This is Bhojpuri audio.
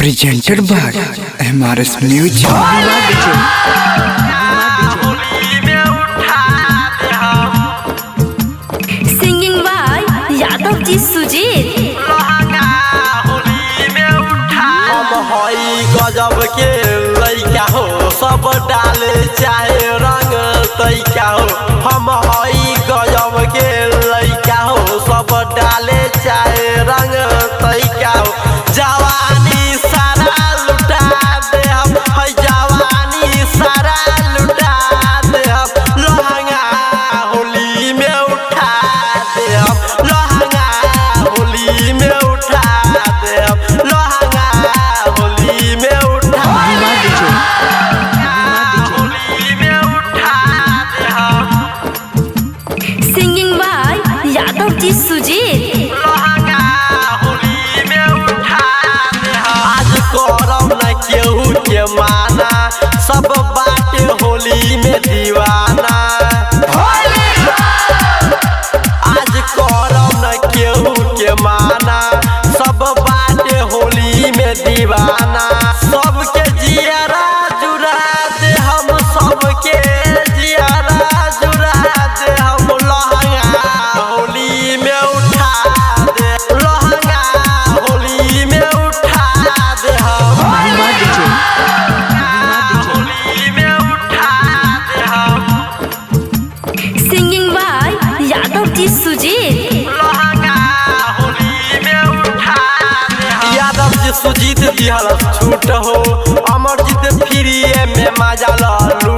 presented by MRS Music. Singing by Yadav Ji Sujit. गजब के लइका हो सब डाले चाहे रंग तैका हो हम हई गजब के लइका हो सब डाले चाहे रंग तैका हो जवानी सारा लुटा दे हम हई जवानी सारा लुटा दे हम लहंगा होली में उठा दे हम लहंगा होली में उठा दे हम लहंगा होली में Singing by Yadav Ji Sujit. आज करम न केहू के माना सब बाटे होली में दीवाना आज करम न केहू के माना सब बाटे होली में दीवाना सबके जियारा जुड़ा दे हम सबके जियारा जुड़ा दे हम लहंगा होली में उठा दे लहंगा होली में उठा दे हम होली में उठा दे हम Singing by Yadav Ji Sujit. Yadav ji Sujit दिहल छूट हो अमरजीत फ्री में मजा लूट